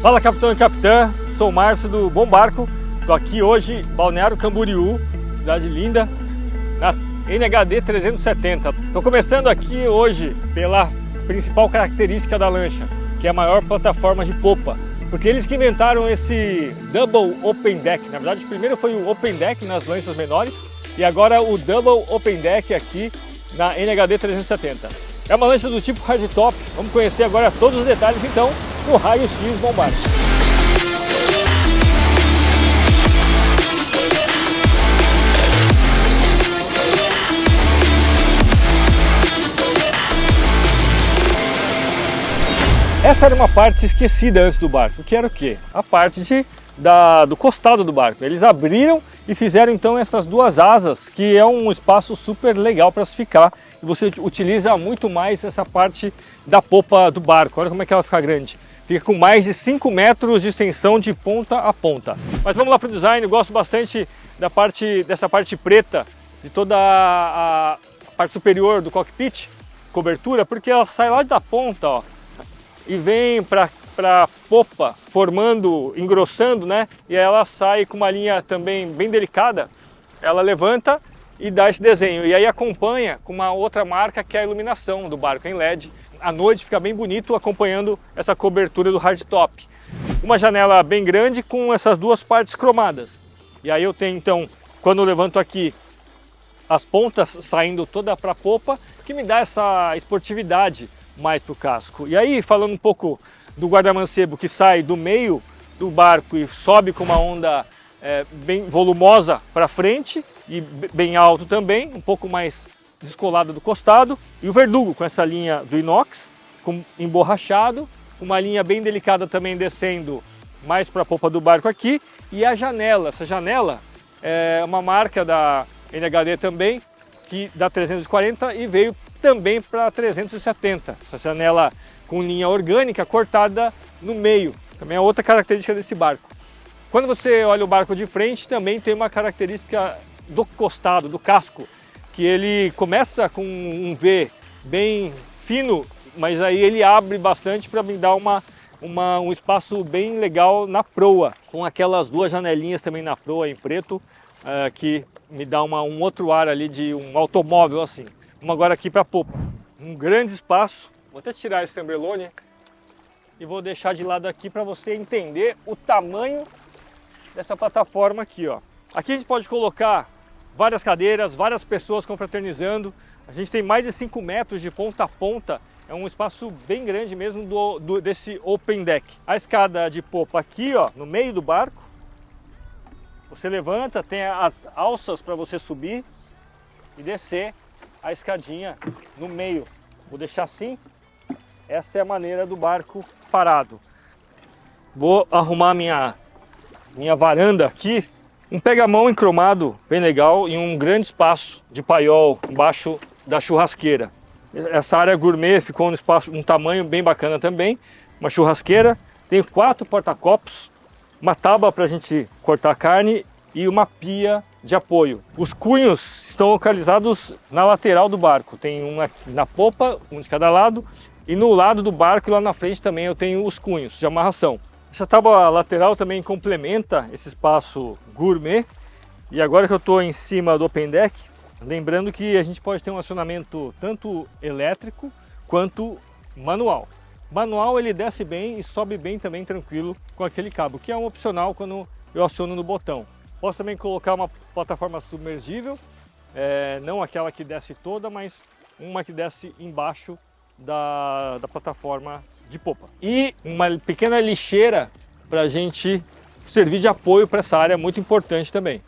Fala, capitão e capitã, sou o Márcio do Bom Barco. Estou aqui hoje, Balneário Camboriú, cidade linda, na NHD 370. Estou começando aqui hoje pela principal característica da lancha, que é a maior plataforma de popa. Porque eles que inventaram esse Double Open Deck. Na verdade, primeiro foi o Open Deck nas lanchas menores e agora o Double Open Deck aqui na NHD 370. É uma lancha do tipo hardtop. Vamos conhecer agora todos os detalhes então no Raio X Bom Barco. Essa era uma parte esquecida antes do barco, que era o quê? A parte do costado do barco. Eles abriram e fizeram então essas duas asas, que é um espaço super legal para se ficar. E você utiliza muito mais essa parte da popa do barco. Olha como é que ela fica grande. Fica com mais de 5 metros de extensão de ponta a ponta. Mas vamos lá para o design. Eu gosto bastante dessa parte preta, de toda a parte superior do cockpit, cobertura, porque ela sai lá da ponta, ó, e vem para a popa, formando, engrossando, né? E ela sai com uma linha também bem delicada. Ela levanta e dá esse desenho. E aí acompanha com uma outra marca, que é a iluminação do barco em LED. À noite fica bem bonito acompanhando essa cobertura do hardtop. Uma janela bem grande com essas duas partes cromadas. E aí eu tenho então, quando eu levanto aqui, as pontas saindo toda para a popa, que me dá essa esportividade mais para o casco. E aí, falando um pouco do guarda-mancebo, que sai do meio do barco e sobe com uma onda bem volumosa para frente e bem alto também, um pouco mais descolado do costado, e o verdugo com essa linha do inox, emborrachado, uma linha bem delicada também descendo mais para a popa do barco aqui, e a janela, essa janela é uma marca da NHD também, que dá 340 e veio também para 370, essa janela com linha orgânica cortada no meio, também é outra característica desse barco. Quando você olha o barco de frente, também tem uma característica do costado, do casco, que ele começa com um V bem fino, mas aí ele abre bastante para me dar um espaço bem legal na proa, com aquelas duas janelinhas também na proa em preto, que me dá um outro ar ali de um automóvel assim. Vamos agora aqui para a popa, um grande espaço. Vou até tirar esse umbrelone e vou deixar de lado aqui para você entender o tamanho dessa plataforma aqui, ó. Aqui a gente pode colocar várias cadeiras, várias pessoas confraternizando. A gente tem mais de 5 metros de ponta a ponta. É um espaço bem grande mesmo desse open deck. A escada de popa aqui, ó, no meio do barco. Você levanta, tem as alças para você subir e descer a escadinha no meio. Vou deixar assim. Essa é a maneira do barco parado. Vou arrumar minha varanda aqui. Um pega-mão encromado bem legal e um grande espaço de paiol embaixo da churrasqueira. Essa área gourmet ficou um tamanho bem bacana também. Uma churrasqueira. Tem 4 porta-copos, uma tábua para a gente cortar carne e uma pia de apoio. Os cunhos estão localizados na lateral do barco. Tem um aqui na popa, um de cada lado, e no lado do barco, lá na frente também eu tenho os cunhos de amarração. Essa tábua lateral também complementa esse espaço gourmet. E agora que eu estou em cima do open deck, lembrando que a gente pode ter um acionamento tanto elétrico quanto manual. Manual ele desce bem e sobe bem também tranquilo com aquele cabo, que é um opcional quando eu aciono no botão. Posso também colocar uma plataforma submergível, não aquela que desce toda, mas uma que desce embaixo da plataforma de popa. E uma pequena lixeira para a gente servir de apoio para essa área muito importante também.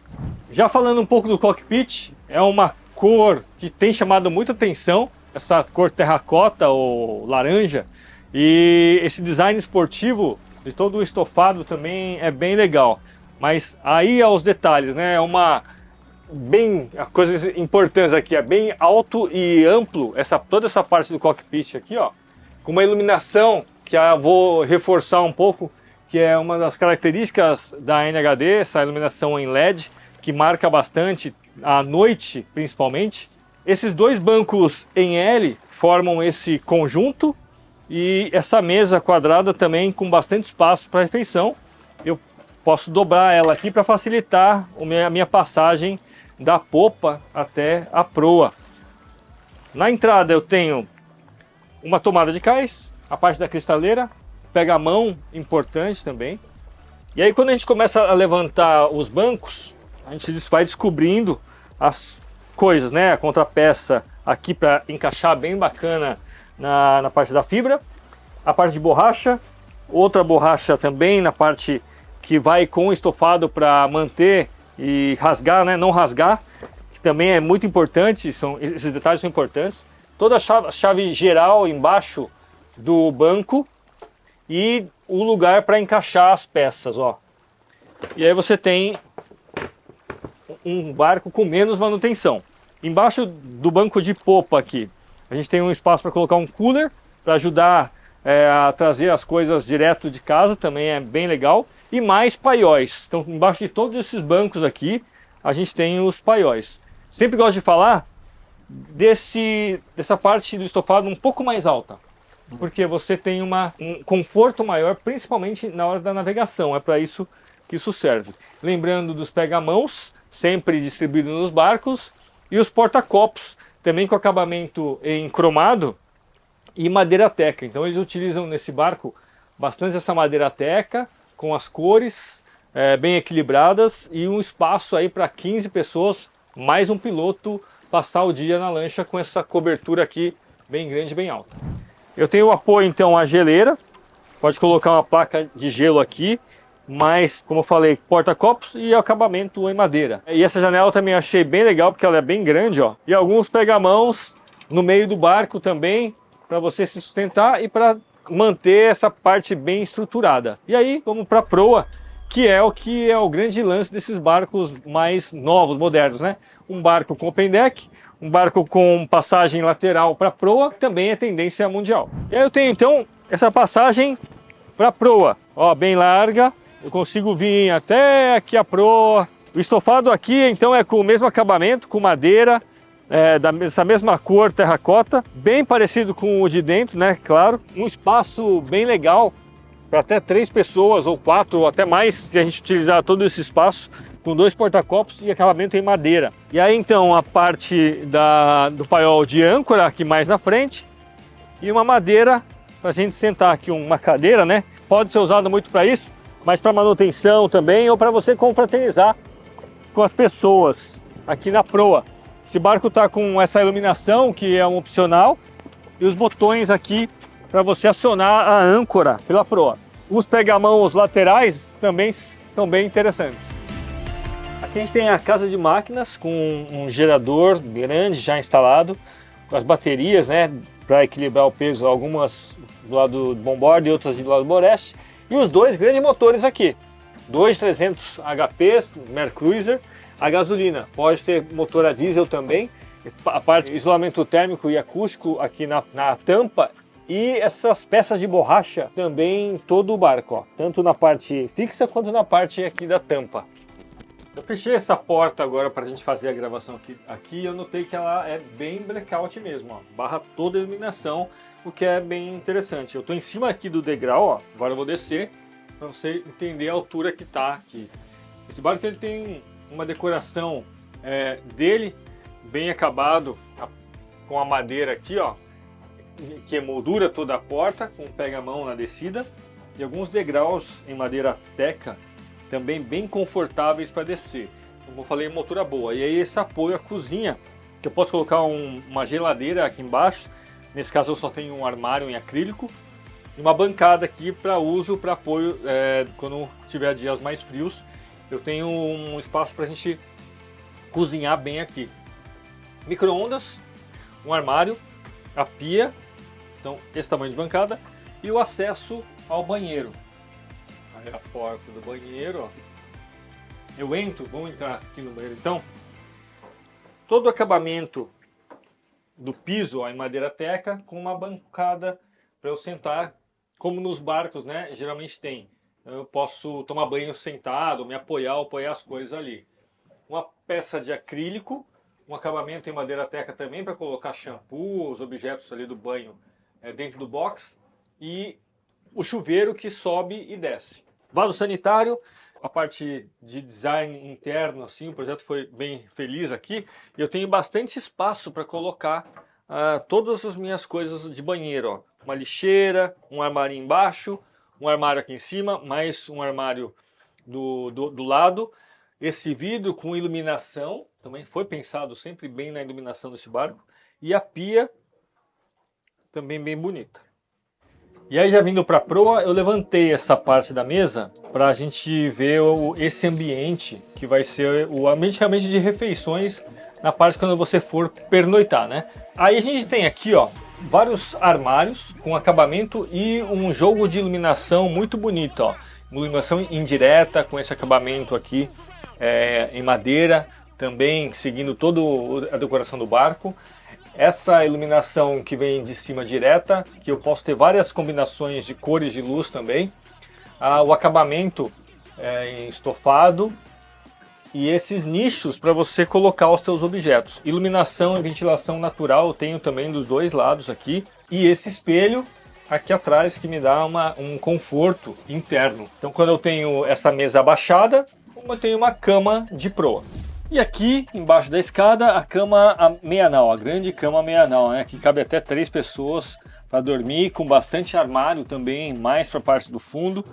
Já falando um pouco do cockpit, é uma cor que tem chamado muita atenção, essa cor terracota ou laranja, e esse design esportivo de todo o estofado também é bem legal. Mas aí aos detalhes, né? Coisas importantes aqui, é bem alto e amplo toda essa parte do cockpit aqui, ó, com uma iluminação que eu vou reforçar um pouco, que é uma das características da NHD, essa iluminação em LED, que marca bastante à noite, principalmente. Esses dois bancos em L formam esse conjunto E essa mesa quadrada também com bastante espaço para refeição. Eu posso dobrar ela aqui para facilitar a minha passagem da popa até a proa. Na entrada eu tenho uma tomada de cais, a parte da cristaleira, pega-mão importante também. E aí quando a gente começa a levantar os bancos, a gente vai descobrindo as coisas, né? A contrapeça aqui para encaixar bem bacana na parte da fibra, a parte de borracha, outra borracha também na parte que vai com o estofado para manter e rasgar, né? Não rasgar, que também é muito importante, esses detalhes são importantes. Toda a chave geral embaixo do banco e o lugar para encaixar as peças, ó. E aí você tem um barco com menos manutenção. Embaixo do banco de popa aqui, a gente tem um espaço para colocar um cooler, para ajudar a trazer as coisas direto de casa, também é bem legal. E mais paióis. Então, embaixo de todos esses bancos aqui, a gente tem os paióis. Sempre gosto de falar dessa parte do estofado um pouco mais alta, porque você tem um conforto maior, principalmente na hora da navegação. É para isso que isso serve. Lembrando dos pega-mãos, sempre distribuídos nos barcos, e os porta-copos, também com acabamento em cromado e madeira teca. Então eles utilizam nesse barco bastante essa madeira teca, com as cores bem equilibradas e um espaço aí para 15 pessoas, mais um piloto passar o dia na lancha com essa cobertura aqui bem grande, bem alta. Eu tenho o apoio então à geleira, pode colocar uma placa de gelo aqui, mas como eu falei, porta-copos e acabamento em madeira. E essa janela também achei bem legal porque ela é bem grande, ó. E alguns pega-mãos no meio do barco também, para você se sustentar e para manter essa parte bem estruturada. E aí vamos para a proa, que é o grande lance desses barcos mais novos, modernos, né? Um barco com open deck, um barco com passagem lateral para a proa, também é tendência mundial. E aí eu tenho então essa passagem para a proa, ó, bem larga, eu consigo vir até aqui a proa. O estofado aqui então é com o mesmo acabamento, com madeira, dessa mesma cor terracota, bem parecido com o de dentro, né? Claro, um espaço bem legal para até 3 pessoas ou 4 ou até mais, se a gente utilizar todo esse espaço, com 2 porta-copos e acabamento em madeira. E aí então a parte do paiol de âncora aqui mais na frente e uma madeira para a gente sentar aqui, uma cadeira, né? Pode ser usado muito para isso, mas para manutenção também ou para você confraternizar com as pessoas aqui na proa. Esse barco está com essa iluminação que é um opcional e os botões aqui para você acionar a âncora pela proa. Os pega-mãos laterais também são bem interessantes. Aqui a gente tem a casa de máquinas com um gerador grande já instalado, com as baterias, né, para equilibrar o peso, algumas do lado do bombordo e outras do lado do boreste. E os 2 grandes motores aqui, 2 300 HPs Mercruiser. A gasolina pode ter motor a diesel também, a parte de isolamento térmico e acústico aqui na tampa e essas peças de borracha também em todo o barco, ó, tanto na parte fixa quanto na parte aqui da tampa. Eu fechei essa porta agora para a gente fazer a gravação aqui eu notei que ela é bem blackout mesmo, ó, barra toda a iluminação, o que é bem interessante. Eu estou em cima aqui do degrau, ó, agora eu vou descer para você entender a altura que está aqui. Esse barco ele tem uma decoração dele bem acabado com a madeira aqui, ó, que emoldura toda a porta com pega-mão na descida e alguns degraus em madeira teca também bem confortáveis para descer. Como eu falei, motora boa. E aí esse apoio à cozinha, que eu posso colocar uma geladeira aqui embaixo. Nesse caso eu só tenho um armário em acrílico e uma bancada aqui para uso, para apoio quando tiver dias mais frios. Eu tenho um espaço para a gente cozinhar bem aqui. Micro-ondas, um armário, a pia, então esse tamanho de bancada e o acesso ao banheiro. Aí a porta do banheiro, ó. Eu entro, vamos entrar aqui no banheiro então. Todo o acabamento do piso, ó, em madeira teca, com uma bancada para eu sentar, como nos barcos, né? Geralmente tem. Eu posso tomar banho sentado, me apoiar as coisas ali. Uma peça de acrílico, um acabamento em madeira teca também para colocar shampoo, os objetos ali do banho dentro do box. e o chuveiro que sobe e desce. Vaso sanitário, a parte de design interno, assim, o projeto foi bem feliz aqui. Eu tenho bastante espaço para colocar todas as minhas coisas de banheiro. Ó. Uma lixeira, um armário embaixo, um armário aqui em cima, mais um armário do lado. Esse vidro com iluminação, também foi pensado sempre bem na iluminação desse barco. E a pia, também bem bonita. E aí já vindo para a proa, eu levantei essa parte da mesa para a gente ver esse ambiente que vai ser o ambiente realmente de refeições na parte quando você for pernoitar, né? Aí a gente tem aqui, ó, vários armários com acabamento e um jogo de iluminação muito bonito, ó. Iluminação indireta com esse acabamento aqui em madeira, também seguindo toda a decoração do barco. Essa iluminação que vem de cima direta, que eu posso ter várias combinações de cores de luz também. O acabamento em estofado e esses nichos para você colocar os seus objetos. Iluminação e ventilação natural eu tenho também dos dois lados aqui. E esse espelho aqui atrás que me dá um conforto interno. Então quando eu tenho essa mesa abaixada, eu tenho uma cama de proa. E aqui, embaixo da escada, a cama meia-nau, a grande cama meia-nau, né? Que cabe até 3 pessoas para dormir, com bastante armário também, mais para a parte do fundo.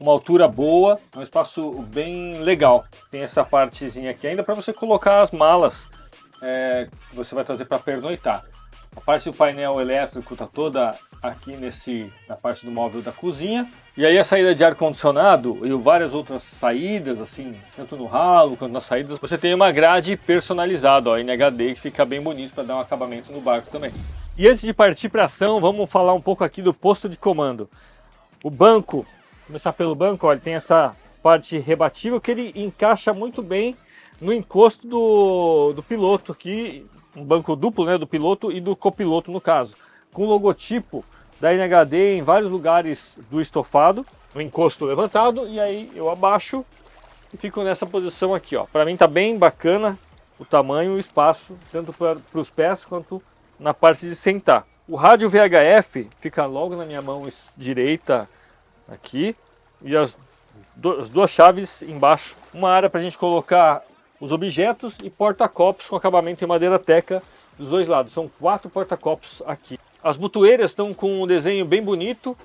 Uma altura boa, um espaço bem legal. Tem essa partezinha aqui ainda para você colocar as malas que você vai trazer para pernoitar. A parte do painel elétrico está toda aqui na parte do móvel da cozinha. E aí a saída de ar-condicionado e várias outras saídas, assim, tanto no ralo quanto nas saídas, você tem uma grade personalizada, ó, em HD, que fica bem bonito para dar um acabamento no barco também. E antes de partir para ação, vamos falar um pouco aqui do posto de comando. O banco, começar pelo banco, ó, ele tem essa parte rebatível que ele encaixa muito bem no encosto do piloto aqui, um banco duplo, né, do piloto e do copiloto no caso, com o logotipo da NHD em vários lugares do estofado, o encosto levantado, e aí eu abaixo e fico nessa posição aqui, ó. Para mim tá bem bacana o tamanho e o espaço, tanto para os pés quanto na parte de sentar. O rádio VHF fica logo na minha mão direita aqui, e as duas chaves embaixo. Uma área para a gente colocar os objetos e porta-copos com acabamento em madeira teca dos dois lados. São 4 porta-copos aqui. As botoeiras estão com um desenho bem bonito,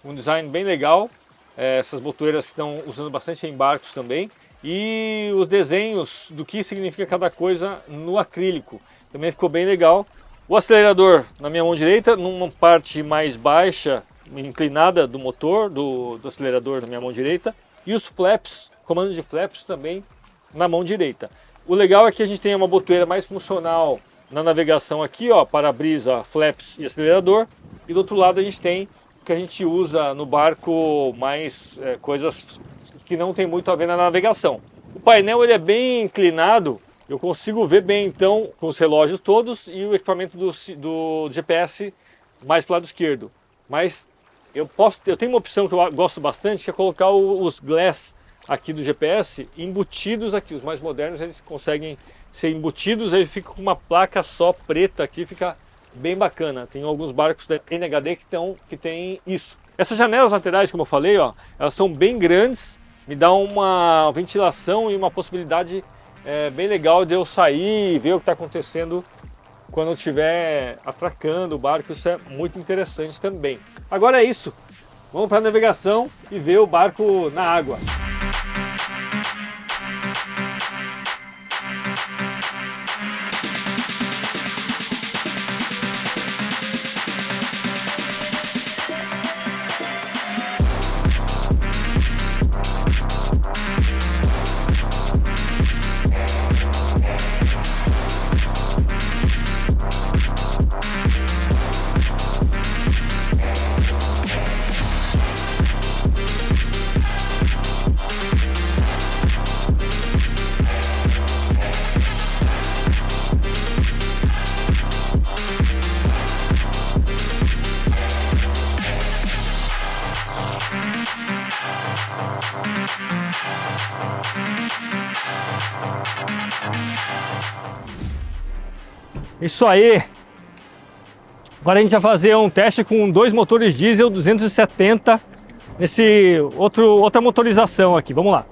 um design bem legal. Essas botoeiras estão usando bastante em barcos também. E os desenhos do que significa cada coisa no acrílico. Também ficou bem legal. O acelerador na minha mão direita, numa parte mais baixa, inclinada do motor, do acelerador na minha mão direita. E os flaps, comando de flaps também na mão direita. O legal é que a gente tem uma botoeira mais funcional na navegação aqui, ó, para-brisa, flaps e acelerador. E do outro lado a gente tem o que a gente usa no barco, mais coisas que não tem muito a ver na navegação. O painel ele é bem inclinado, eu consigo ver bem então com os relógios todos e o equipamento do GPS mais para o lado esquerdo. Mas eu tenho uma opção que eu gosto bastante, que é colocar os glass aqui do GPS embutidos aqui. Os mais modernos eles conseguem ser embutidos, aí fica com uma placa só preta aqui, fica bem bacana. Tem alguns barcos da NHD que tem isso. Essas janelas laterais, como eu falei, ó, elas são bem grandes, me dá uma ventilação e uma possibilidade bem legal de eu sair e ver o que está acontecendo quando eu estiver atracando o barco. Isso é muito interessante também. Agora é isso, vamos para a navegação e ver o barco na água. Isso aí! Agora a gente vai fazer um teste com 2 motores diesel 270 nesse outra motorização aqui. Vamos lá.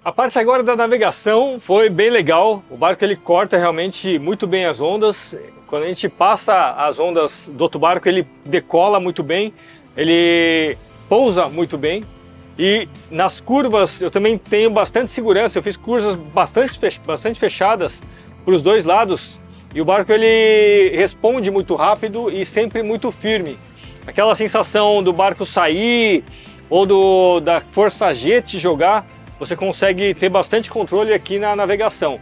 A parte agora da navegação foi bem legal. O barco ele corta realmente muito bem as ondas. Quando a gente passa as ondas do outro barco, ele decola muito bem, ele pousa muito bem. E nas curvas eu também tenho bastante segurança. Eu fiz curvas bastante fechadas para os dois lados e o barco ele responde muito rápido e sempre muito firme. Aquela sensação do barco sair ou da força G te jogar, você consegue ter bastante controle aqui na navegação.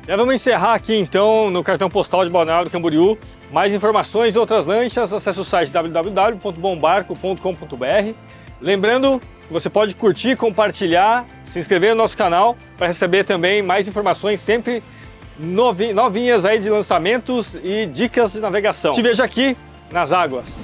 Já vamos encerrar aqui então no cartão postal de Balneário do Camboriú. Mais informações e outras lanchas, acesse o site www.bombarco.com.br. Lembrando, você pode curtir, compartilhar, se inscrever no nosso canal para receber também mais informações sempre novinhas aí de lançamentos e dicas de navegação. Te vejo aqui nas águas.